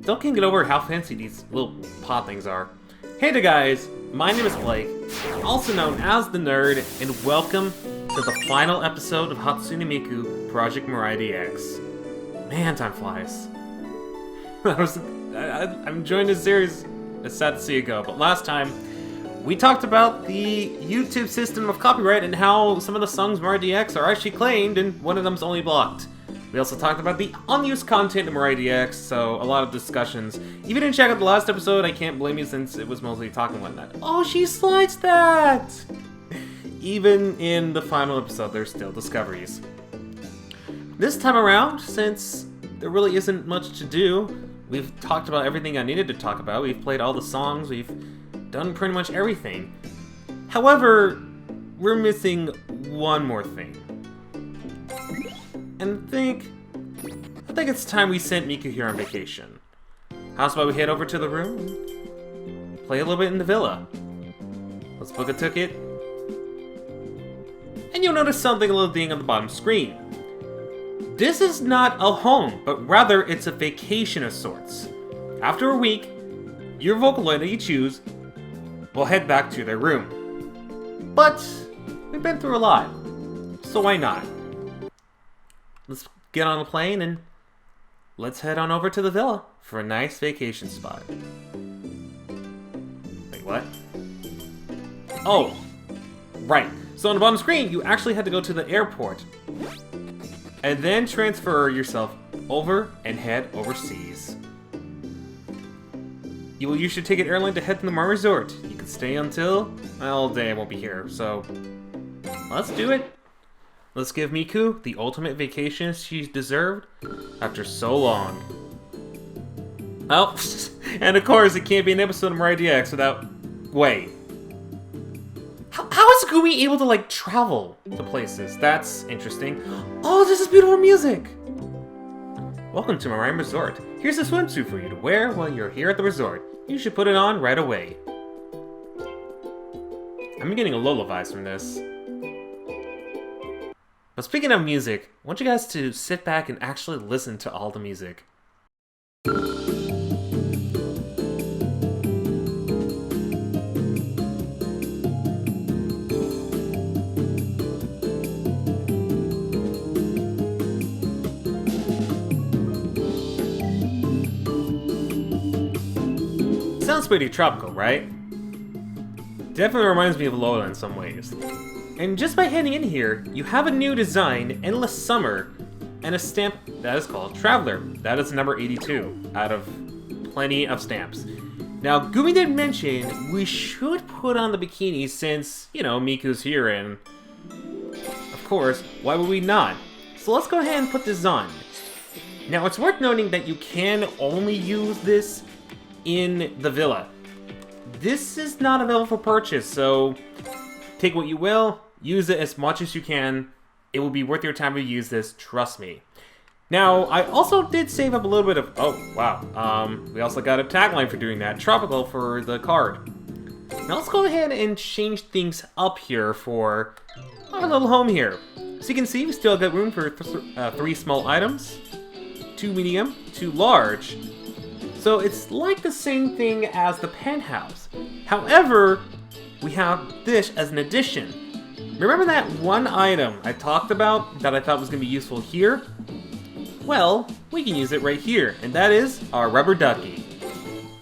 still can't get over how fancy these little pod things are. Hey there guys, my name is Blake, also known as The Nerd, and welcome to the final episode of Hatsune Miku Project Mirai DX. Man, time flies. I'm enjoying this series. It's sad to see it go, but last time we talked about the YouTube system of copyright and how some of the songs Mirai DX are actually claimed and one of them's only blocked. We also talked about the unused content of Mirai DX, so a lot of discussions. If you didn't check out the last episode, I can't blame you since it was mostly talking whatnot. Oh, she slides that! Even in the final episode, there's still discoveries. This time around, since there really isn't much to do, we've talked about everything I needed to talk about. We've played all the songs, we've done pretty much everything. However, we're missing one more thing. And I think it's time we sent Miku here on vacation. How's about we head over to the room and play a little bit in the villa? Let's book a ticket. And you'll notice something a little ding on the bottom screen. This is not a home, but rather it's a vacation of sorts. After a week, your Vocaloid that you choose will head back to their room. But we've been through a lot, so why not? Let's get on the plane and let's head on over to the villa for a nice vacation spot. Wait, what? Oh, right. So on the bottom screen, you actually had to go to the airport and then transfer yourself over and head overseas. You will use your ticket airline to head to the Mirai Resort. You can stay until, well, day I won't be here, so let's do it. Let's give Miku the ultimate vacation she's deserved after so long. Oh, and of course, it can't be an episode of Mirai DX without... Wait. How is Gumi able to, like, travel to places? That's interesting. Oh, this is beautiful music! Welcome to Mirai Resort. Here's a swimsuit for you to wear while you're here at the resort. You should put it on right away. I'm getting a Lola vibes from this. But speaking of music, I want you guys to sit back and actually listen to all the music. Sounds pretty tropical, right? Definitely reminds me of Lola in some ways. And just by heading in here, you have a new design, Endless Summer, and a stamp that is called Traveler. That is number 82 out of plenty of stamps. Now, Gumi did mention we should put on the bikini since, you know, Miku's here, and of course, why would we not? So let's go ahead and put this on. Now, it's worth noting that you can only use this in the villa. This is not available for purchase, so take what you will, use it as much as you can. It will be worth your time to use this, trust me. Now, I also did save up a little bit of... Oh, wow. We also got a tagline for doing that. Tropical for the card. Now let's go ahead and change things up here for our little home here. So you can see we still got room for 3 small items, 2 medium, 2 large. So it's like the same thing as the penthouse. However, we have this as an addition. Remember that one item I talked about that I thought was going to be useful here? Well, we can use it right here, and that is our rubber ducky.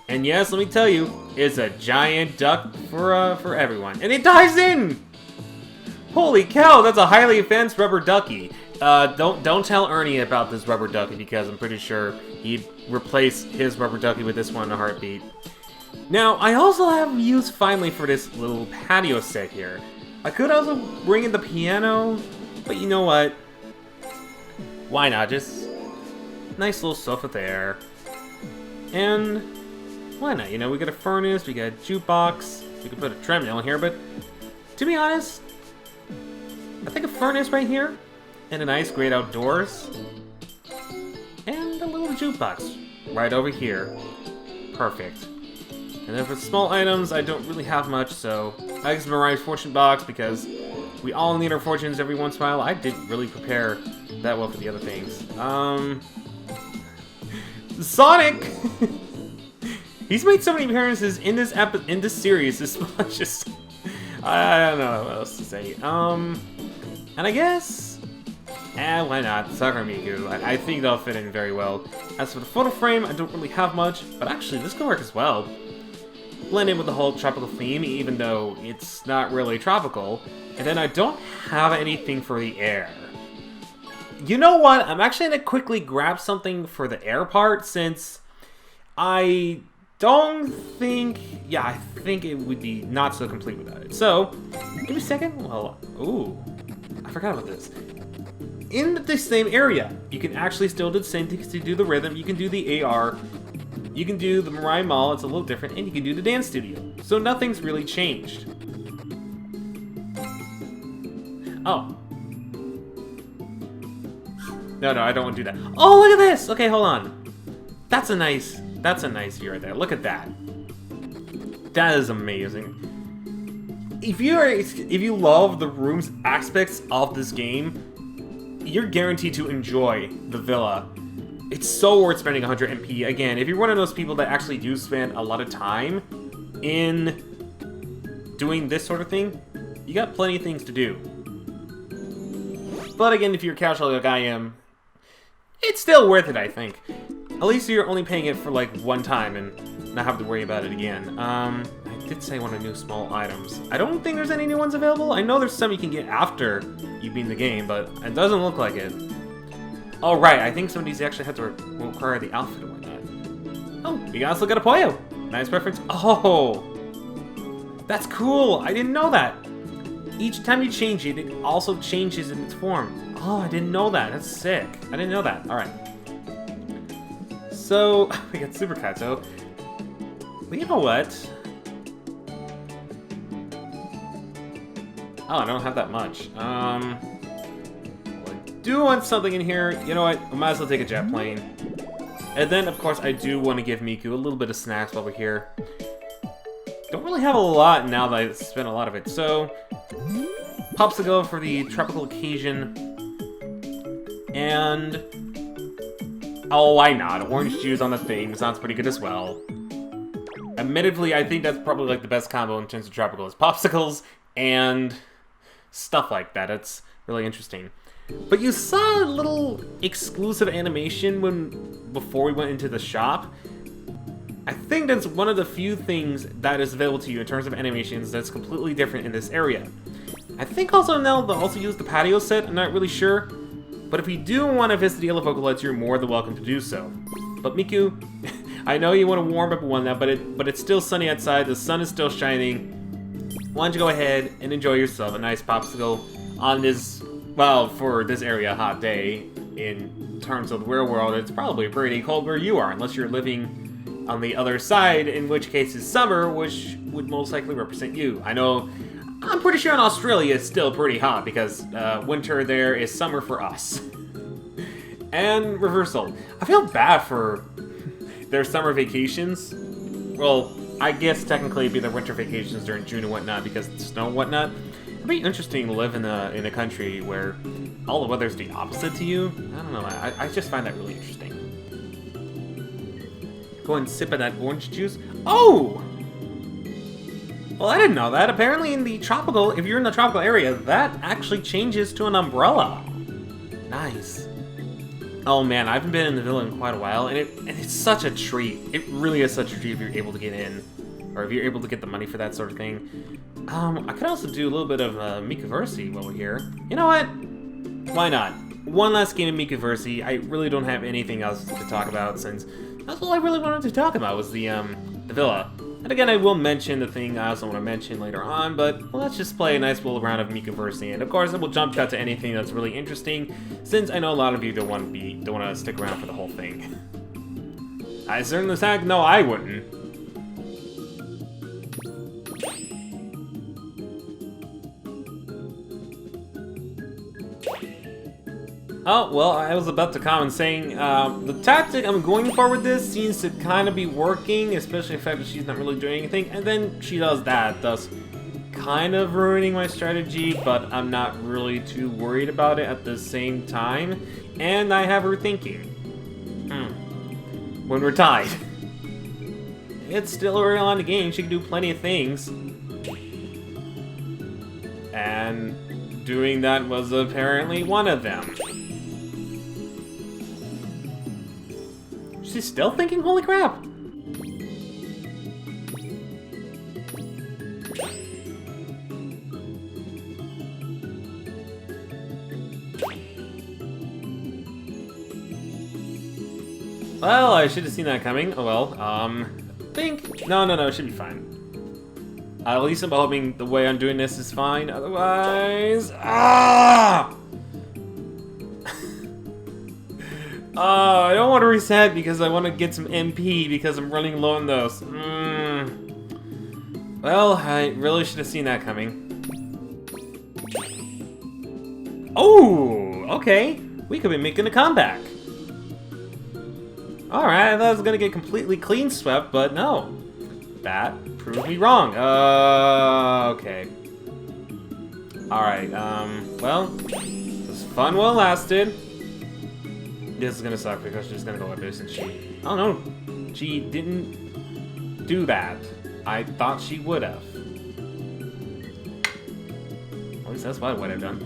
And yes, let me tell you, it's a giant duck for everyone. And it dives in! Holy cow, that's a highly advanced rubber ducky. Don't tell Ernie about this rubber ducky because I'm pretty sure he'd replace his rubber ducky with this one in a heartbeat. Now, I also have use finally for this little patio set here. I could also bring in the piano, but you know what? Why not? Just nice little sofa there. And why not? You know, we got a furnace, we got a jukebox, we could put a treadmill in here, but to be honest, I think a furnace right here, and a nice great outdoors, and a little jukebox right over here. Perfect. And then for small items, I don't really have much, so I guess Mirai's fortune box, because we all need our fortunes every once in a while. I didn't really prepare that well for the other things. Sonic! He's made so many appearances in this series. This just I don't know what else to say. And I guess why not? Sakura Miku. I think they'll fit in very well. As for the photo frame, I don't really have much, but actually this could work as well. Blend in with the whole tropical theme, even though it's not really tropical. And then I don't have anything for the air. You know what? I'm actually gonna quickly grab something for the air part, since I don't think... Yeah, I think it would be not so complete without it. So, give me a second. Well, ooh, I forgot about this. In the same area, you can actually still do the same things to do the rhythm. You can do the AR, you can do the Mirai Mall, it's a little different, and you can do the dance studio. So nothing's really changed. Oh. No, I don't want to do that. Oh, look at this! Okay, hold on. That's a nice view right there. Look at that. That is amazing. If you love the rooms aspects of this game, you're guaranteed to enjoy the villa. It's so worth spending 100 MP. Again, if you're one of those people that actually do spend a lot of time in doing this sort of thing, you got plenty of things to do. But again, if you're casual like I am, it's still worth it, I think. At least you're only paying it for like one time and not have to worry about it again. I did say one of the new small items. I don't think there's any new ones available. I know there's some you can get after you beat the game, but it doesn't look like it. Oh right, I think some of these actually have to require the outfit and whatnot. Oh, you guys look at a Puyo. Nice preference. Oh, that's cool. I didn't know that. Each time you change it, it also changes in its form. Oh, I didn't know that. That's sick. I didn't know that. All right. So we got Super Kato. But you know what? Oh, I don't have that much. I do want something in here. You know what? I might as well take a jet plane. And then, of course, I do want to give Miku a little bit of snacks while we're here. Don't really have a lot now that I spent a lot of it. So, popsicle for the tropical occasion. And... oh, why not? Orange juice on the thing sounds pretty good as well. Admittedly, I think that's probably like the best combo in terms of tropical is popsicles and stuff like that. It's really interesting. But you saw a little exclusive animation before we went into the shop. I think that's one of the few things that is available to you in terms of animations that's completely different in this area. I think also now they'll also use the patio set, I'm not really sure. But if you do want to visit the Yellow Vocalites, you're more than welcome to do so. But Miku, I know you want to warm up one now, but it's still sunny outside, the sun is still shining. Why don't you go ahead and enjoy yourself a nice popsicle on this, well, for this area, hot day. In terms of the real world, it's probably pretty cold where you are, unless you're living on the other side, in which case is summer, which would most likely represent you. I know, I'm pretty sure in Australia it's still pretty hot, because winter there is summer for us. And reversal. I feel bad for their summer vacations. Well, I guess technically it'd be their winter vacations during June and whatnot, because of the snow and whatnot. It'd be interesting to live in a country where all the weather's the opposite to you. I don't know, I just find that really interesting. Go and sip of that orange juice. Oh! Well, I didn't know that. Apparently in the tropical, if you're in the tropical area, that actually changes to an umbrella. Nice. Oh man, I haven't been in the villa in quite a while, and it's such a treat. It really is such a treat if you're able to get in, or if you're able to get the money for that sort of thing. I could also do a little bit of Mikuverse while we're here. You know what? Why not? One last game of Mikuverse. I really don't have anything else to talk about, since that's all I really wanted to talk about was the villa. And again, I will mention the thing I also want to mention later on, but let's just play a nice little round of Mikuverse, and of course I will jump cut to anything that's really interesting, since I know a lot of you don't want to stick around for the whole thing. I certainly said no, I wouldn't. Oh, well, I was about to comment saying, the tactic I'm going for with this seems to kind of be working, especially the fact that she's not really doing anything, and then she does that, thus kind of ruining my strategy, but I'm not really too worried about it at the same time, and I have her thinking. when we're tied. It's still early on in the game, she can do plenty of things. And doing that was apparently one of them. She's still thinking, holy crap! Well, I should have seen that coming. Oh well, think... No, it should be fine. At least I'm hoping the way I'm doing this is fine, otherwise... Ah! I don't want to reset because I want to get some MP because I'm running low on those. Well, I really should have seen that coming. Oh, okay. We could be making a comeback. Alright, I thought I was gonna get completely clean swept, but no. That proved me wrong. Okay. Alright, well, this fun while it lasted. This is gonna suck because she's gonna go like this, and she... Oh no, she didn't do that. I thought she would have. At least that's what I would have done.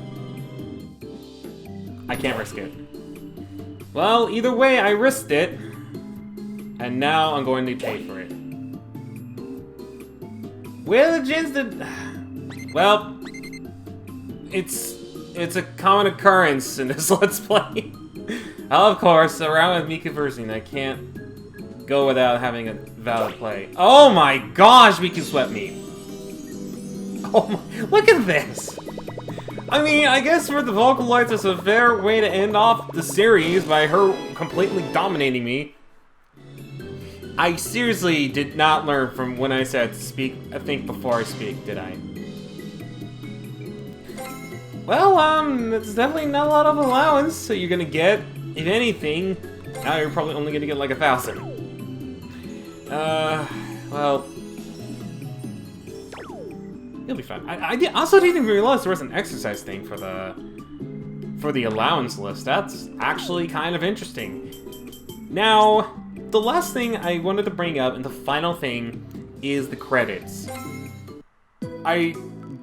I can't risk it. Well, either way, I risked it. And now I'm going to pay for it. With a chance to... Well, it's a common occurrence in this Let's Play. Of course, around with Miku versing, I can't go without having a valid play. Oh my gosh, Miku swept me. Oh my, look at this. I mean, I guess for the vocal lights, it's a fair way to end off the series by her completely dominating me. I seriously did not learn from when I said speak, I think before I speak, did I? Well, it's definitely not a lot of allowance, so you're gonna get, if anything, now you're probably only gonna get like 1,000. Well... It'll be fun. I also didn't even realize there was an exercise thing for the allowance list. That's actually kind of interesting. Now, the last thing I wanted to bring up, and the final thing, is the credits. I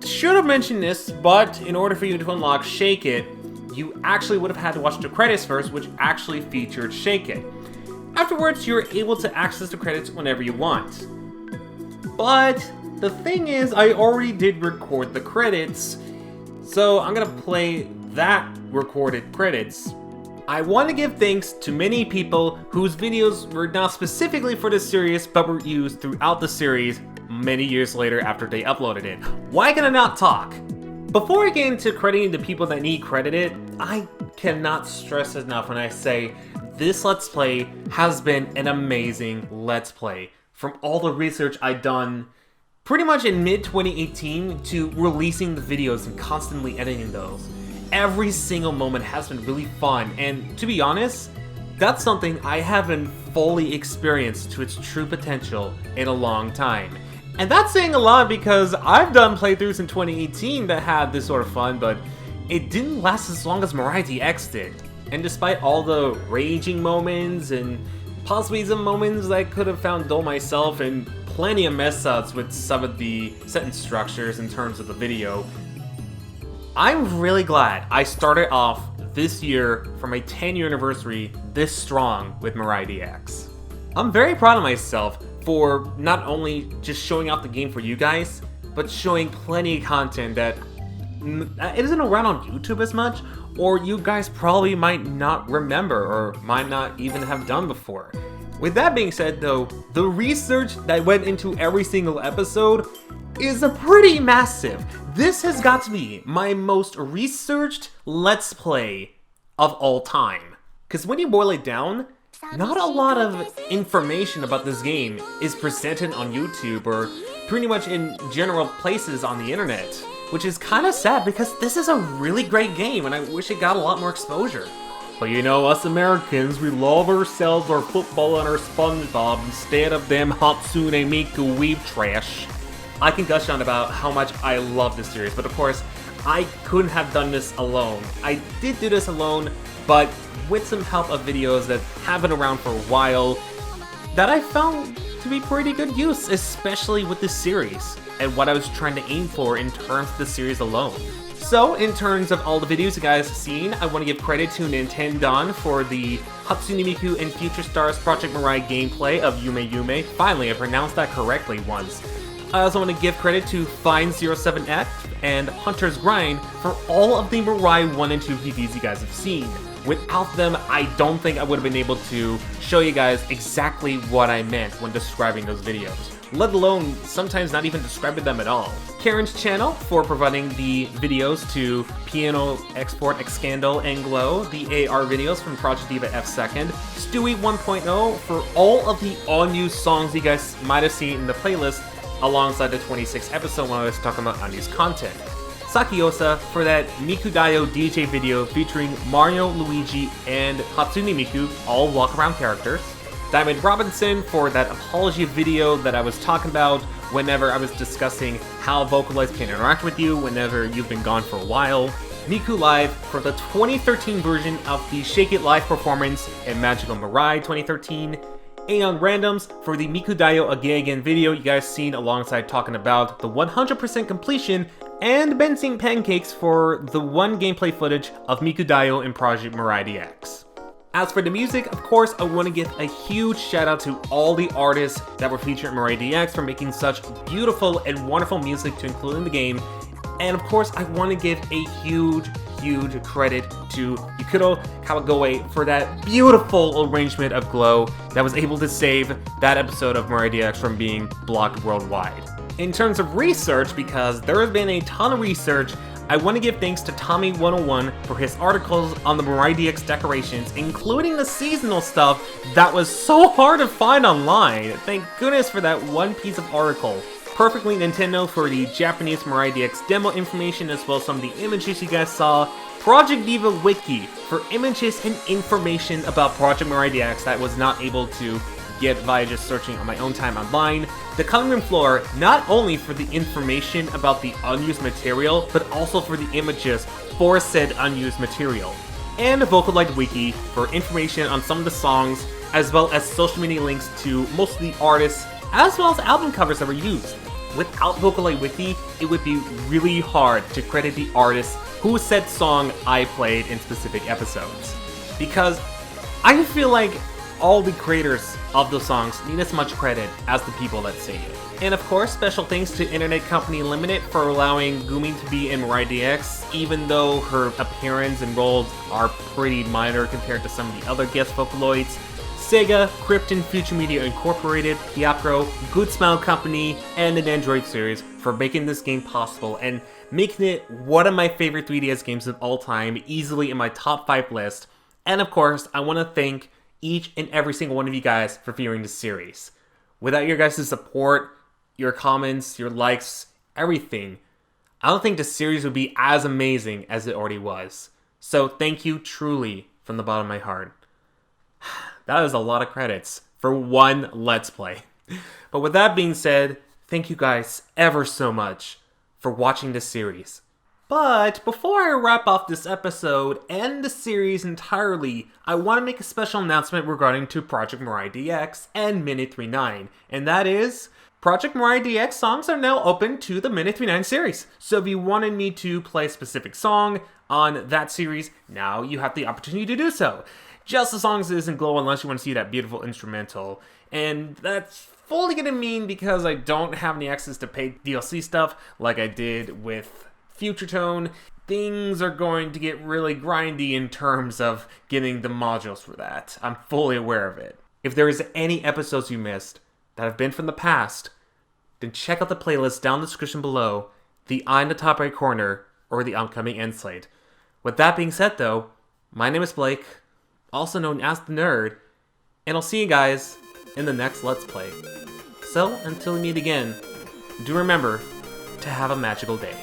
should have mentioned this, but in order for you to unlock Shake It, you actually would have had to watch the credits first, which actually featured Shake It. Afterwards, you're able to access the credits whenever you want. But the thing is, I already did record the credits, so I'm gonna play that recorded credits. I want to give thanks to many people whose videos were not specifically for this series, but were used throughout the series many years later after they uploaded it. Why can I not talk? Before I get into crediting the people that need credited, I cannot stress enough when I say this Let's Play has been an amazing Let's Play. From all the research I've done pretty much in mid-2018 to releasing the videos and constantly editing those. Every single moment has been really fun, and to be honest, that's something I haven't fully experienced to its true potential in a long time. And that's saying a lot because I've done playthroughs in 2018 that had this sort of fun, but it didn't last as long as Mirai DX did. And despite all the raging moments and possibly some moments that I could have found dull myself and plenty of mess ups with some of the sentence structures in terms of the video, I'm really glad I started off this year for my 10-year anniversary this strong with Mirai DX. I'm very proud of myself for not only just showing off the game for you guys, but showing plenty of content that it isn't around on YouTube as much, or you guys probably might not remember or might not even have done before. With that being said though, the research that went into every single episode is a pretty massive. This has got to be my most researched Let's Play of all time. Because when you boil it down, not a lot of information about this game is presented on YouTube or pretty much in general places on the internet. Which is kind of sad because this is a really great game and I wish it got a lot more exposure. But you know, us Americans, we love ourselves, our football and our SpongeBob instead of them Hatsune Miku weeb trash. I can gush on about how much I love this series, but of course, I couldn't have done this alone. I did do this alone, but with some help of videos that have been around for a while, that I found to be pretty good use, especially with this series, and what I was trying to aim for in terms of the series alone. So, in terms of all the videos you guys have seen, I want to give credit to Nintendon for the Hatsune Miku and Future Stars Project Mirai gameplay of Yume Yume. Finally, I pronounced that correctly once. I also want to give credit to Fine07X and Hunter's Grind for all of the Mirai 1 and 2 PVs you guys have seen. Without them, I don't think I would have been able to show you guys exactly what I meant when describing those videos, let alone sometimes not even describing them at all. Karen's channel for providing the videos to Piano Export Excandal and Glow, the AR videos from Project Diva F2nd, Stewie 1.0 for all of the unused songs you guys might have seen in the playlist alongside the 26th episode when I was talking about unused content. Sakiosa for that Mikudayo DJ video featuring Mario, Luigi, and Hatsune Miku, all walk-around characters. Diamond Robinson for that apology video that I was talking about whenever I was discussing how Vocalize can interact with you whenever you've been gone for a while. Miku Live for the 2013 version of the Shake It Live performance in Magical Mirai 2013. Aeon Randoms for the Mikudayo Again Again video you guys seen alongside talking about the 100% completion, and Benzene Pancakes for the one gameplay footage of Mikudayo in Project Mirai DX. As for the music, of course, I want to give a huge shout out to all the artists that were featured in Mirai DX for making such beautiful and wonderful music to include in the game. And of course, I want to give a huge credit to Yukuro Kawagoe for that beautiful arrangement of Glow that was able to save that episode of Mirai DX from being blocked worldwide. In terms of research, because there has been a ton of research, I want to give thanks to Tommy101 for his articles on the Mirai DX decorations, including the seasonal stuff that was so hard to find online. Thank goodness for that one piece of article. Perfectly Nintendo for the Japanese Mirai DX demo information, as well as some of the images you guys saw. Project Diva Wiki for images and information about Project Mirai DX that I was not able to get via just searching on my own time online. The Cutting Room Floor, not only for the information about the unused material, but also for the images for said unused material. And Vocaloid Wiki for information on some of the songs, as well as social media links to most of the artists, as well as album covers that were used. Without Vocaloid Wiki, it would be really hard to credit the artists who said song I played in specific episodes. Because I feel like all the creators of those songs need as much credit as the people that sing it. And of course, special thanks to Internet Company Limited for allowing Gumi to be in Mirai DX, even though her appearance and roles are pretty minor compared to some of the other guest Vocaloids. Sega, Crypton Future Media Inc, Yapro, Good Smile Company, and the Android series for making this game possible and making it one of my favorite 3DS games of all time, easily in my top 5 list. And of course, I want to thank each and every single one of you guys for viewing this series. Without your guys' support, your comments, your likes, everything, I don't think the series would be as amazing as it already was. So thank you truly from the bottom of my heart. That is a lot of credits for one Let's Play. But with that being said, thank you guys ever so much for watching this series. But before I wrap up this episode and the series entirely, I want to make a special announcement regarding to Project Mirai DX and Minute 39, and that is, Project Mirai DX songs are now open to the Minute 39 series. So if you wanted me to play a specific song on that series, now you have the opportunity to do so. Just as long as it isn't Glow, unless you want to see that beautiful instrumental. And that's fully gonna mean because I don't have any access to paid DLC stuff like I did with Future Tone, things are going to get really grindy in terms of getting the modules for that. I'm fully aware of it. If there is any episodes you missed that have been from the past, then check out the playlist down in the description below, the eye in the top right corner, or the upcoming end slate. With that being said though, my name is Blake, also known as the Nerd, and I'll see you guys in the next Let's Play. So, until we meet again, do remember to have a magical day.